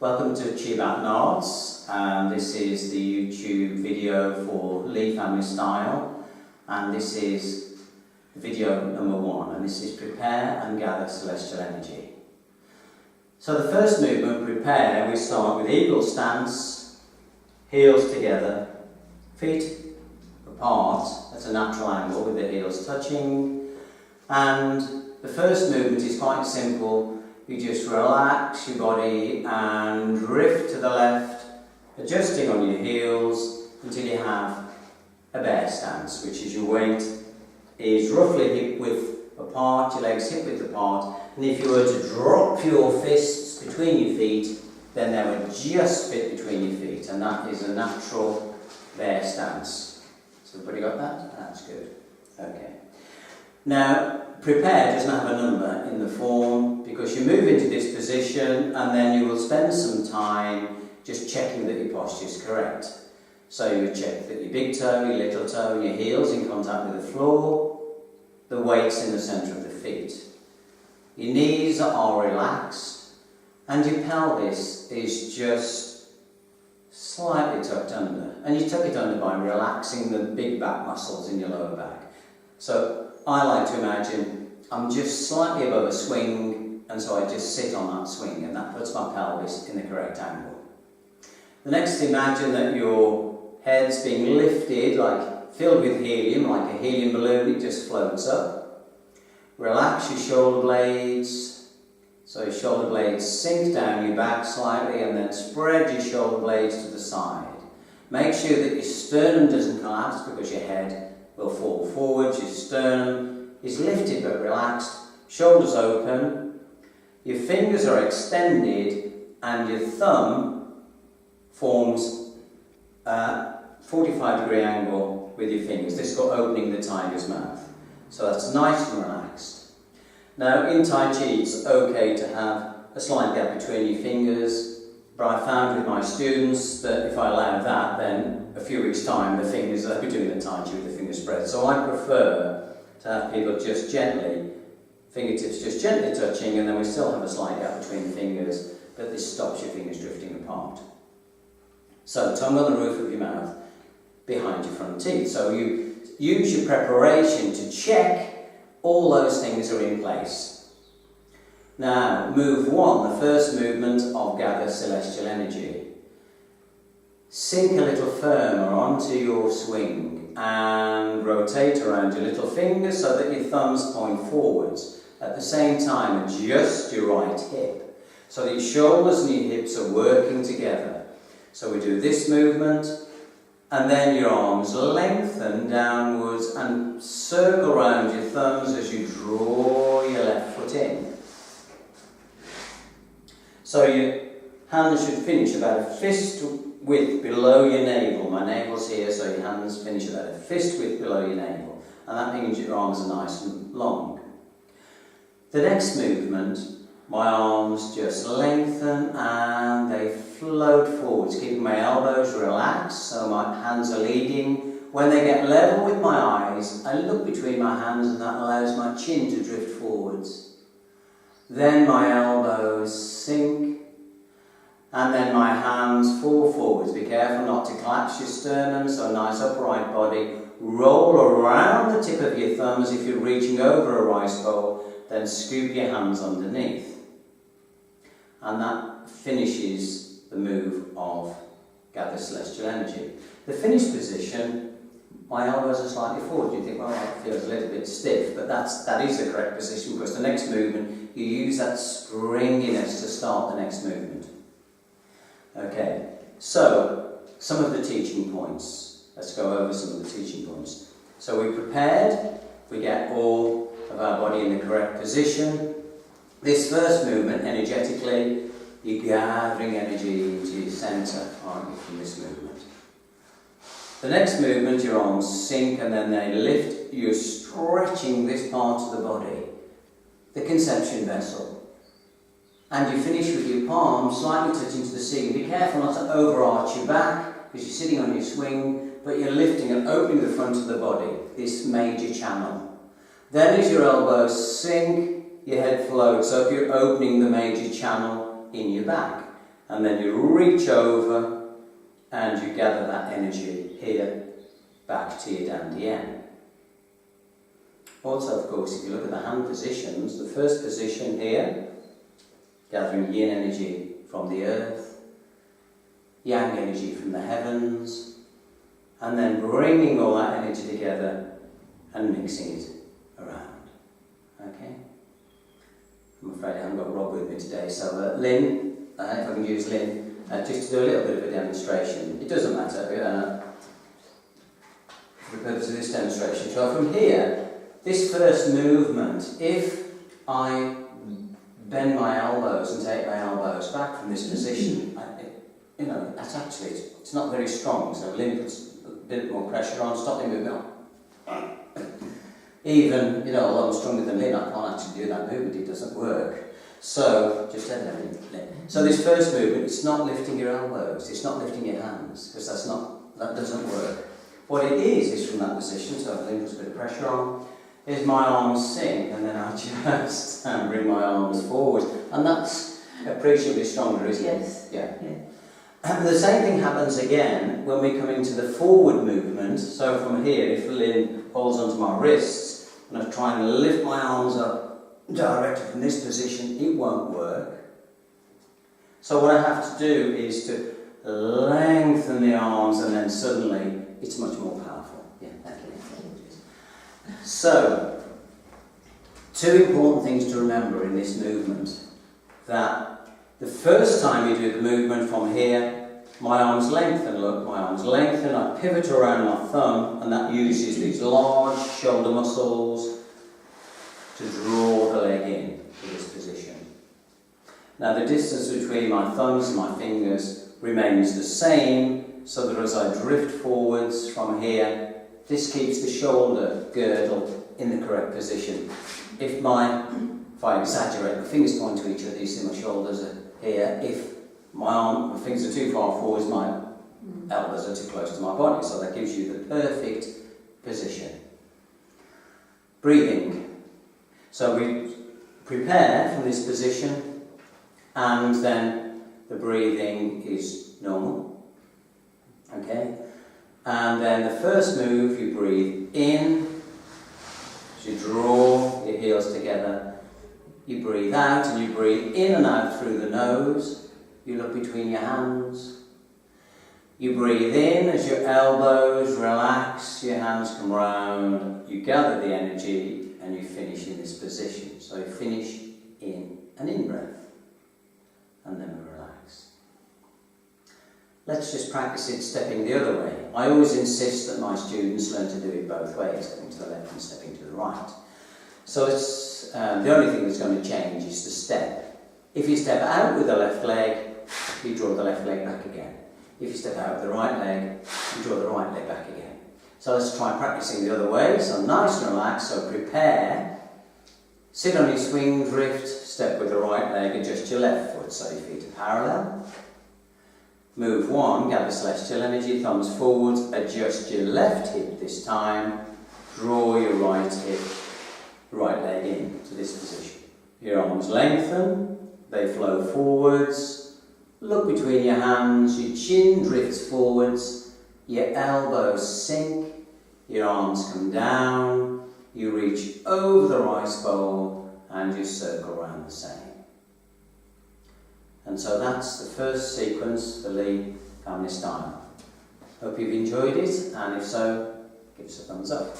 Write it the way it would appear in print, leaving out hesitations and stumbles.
Welcome to Baton Arts, and this is the YouTube video for Lee Family Style, and this is video number 1, and this is Prepare and Gather Celestial Energy. So the first movement, Prepare, we start with eagle stance, heels together, feet apart at a natural angle with the heels touching, and the first movement is quite simple. You just relax your body and drift to the left, adjusting on your heels until you have a bear stance, which is your weight is roughly hip width apart, your legs hip width apart, and if you were to drop your fists between your feet, then they would just fit between your feet, and that is a natural bear stance. So everybody got that? That's good. Okay. Now, Prepare doesn't have a number in the form because you move into this position and then you will spend some time just checking that your posture is correct. So you would check that your big toe, your little toe and your heels in contact with the floor, the weight's in the centre of the feet. Your knees are relaxed and your pelvis is just slightly tucked under. And you tuck it under by relaxing the big back muscles in your lower back. So I like to imagine I'm just slightly above a swing, and so I just sit on that swing, and that puts my pelvis in the correct angle. The next, imagine that your head's being lifted, like filled with helium, like a helium balloon, it just floats up. Relax your shoulder blades, so your shoulder blades sink down your back slightly, and then spread your shoulder blades to the side. Make sure that your sternum doesn't collapse because your head will fall forwards, your sternum is lifted but relaxed, shoulders open, your fingers are extended and your thumb forms a 45-degree angle with your fingers. This is called opening the tiger's mouth. So that's nice and relaxed. Now in Tai Chi it's okay to have a slight gap between your fingers, but I found with my students that if I allow that, then a few weeks' time the fingers, they'll be doing the Tai Chi with the fingers spread. So I prefer to have people just gently, fingertips just gently touching, and then we still have a slight gap between the fingers, but this stops your fingers drifting apart. So tongue on the roof of your mouth, behind your front teeth. So you use your preparation to check all those things are in place. Now, move 1, the first movement of Gather Celestial Energy. Sink a little firmer onto your swing and rotate around your little fingers so that your thumbs point forwards. At the same time, adjust your right hip so that your shoulders and your hips are working together. So we do this movement, and then your arms lengthen downwards and circle around your thumbs as you draw your left foot in. So your hands should finish about a fist width below your navel. My navel's here, so your hands finish about a fist width below your navel. And that means your arms are nice and long. The next movement, my arms just lengthen and they float forwards, keeping my elbows relaxed, so my hands are leading. When they get level with my eyes, I look between my hands and that allows my chin to drift forwards. Then my elbows sink, and then my hands fall forwards. Be careful not to collapse your sternum, so a nice upright body. Roll around the tip of your thumbs. If you're reaching over a rice bowl, then scoop your hands underneath. And that finishes the move of Gather Celestial Energy. The finish position, my elbows are slightly forward. You think, well, that feels a little bit stiff, but that is the correct position because the next movement, you use that springiness to start the next movement. Okay, so some of the teaching points. Let's go over some of the teaching points. So we prepared, we get all of our body in the correct position. This first movement, energetically, you're gathering energy into your centre, aren't you, from this movement. The next movement, your arms sink and then they lift. You're stretching this part of the body, the conception vessel. And you finish with your palms slightly touching to the ceiling. Be careful not to overarch your back because you're sitting on your swing, but you're lifting and opening the front of the body, this major channel. Then as your elbows sink, your head floats. So if you're opening the major channel in your back, and then you reach over and you gather that energy here back to your dandian. Also, of course, if you look at the hand positions, the first position here, gathering yin energy from the earth, yang energy from the heavens, and then bringing all that energy together and mixing it around. Okay? I'm afraid I haven't got Rob with me today, so Lynn, if I can use Lynn, just to do a little bit of a demonstration. It doesn't matter for the purpose of this demonstration. So from here, this first movement, if I bend my elbows and take my elbows back from this position, that's actually, it's not very strong, so Lynn puts a bit more pressure on, stop me moving on. Even, although I'm stronger than Lynn, I can't actually do that movement, it doesn't work. So, just let Lynn. So this first movement, it's not lifting your elbows, it's not lifting your hands, because that doesn't work. What it is from that position, so Lynn puts a bit of pressure on, is my arms sink, and then I just bring my arms forward. And that's appreciably stronger, isn't it? Yes. Yeah. And the same thing happens again when we come into the forward movement. So from here, if Lynn holds onto my wrists, and I try and lift my arms up directly from this position, it won't work. So what I have to do is to lengthen the arms, and then suddenly it's much more powerful. Yeah, thank you. So, two important things to remember in this movement. That the first time you do the movement from here, my arms lengthen, look, my arms lengthen, I pivot around my thumb, and that uses these large shoulder muscles to draw the leg in to this position. Now the distance between my thumbs and my fingers remains the same, so that as I drift forwards from here, this keeps the shoulder girdle in the correct position. If I exaggerate, my fingers point to each other, you see my shoulders are here. If my fingers are too far forwards, my elbows are too close to my body, so that gives you the perfect position. Breathing. So we prepare from this position, and then the breathing is normal. Okay? And then the first move, you breathe in, as you draw your heels together. You breathe out, and you breathe in and out through the nose. You look between your hands. You breathe in as your elbows relax, your hands come round, you gather the energy, and you finish in this position. So you finish in an in-breath, and then we relax. Let's just practice it stepping the other way. I always insist that my students learn to do it both ways, stepping to the left and stepping to the right. So it's, the only thing that's going to change is the step. If you step out with the left leg, you draw the left leg back again. If you step out with the right leg, you draw the right leg back again. So let's try practicing the other way. So nice and relaxed, so prepare. Sit on your swing drift, step with the right leg, adjust your left foot so your feet are parallel. Move one, gather celestial energy, thumbs forward, adjust your left hip this time, draw your right hip, right leg in to this position. Your arms lengthen, they flow forwards, look between your hands, your chin drifts forwards, your elbows sink, your arms come down, you reach over the rice bowl and you circle around the same. And so that's the first sequence, the Lee family style. Hope you've enjoyed it, and if so, give us a thumbs up.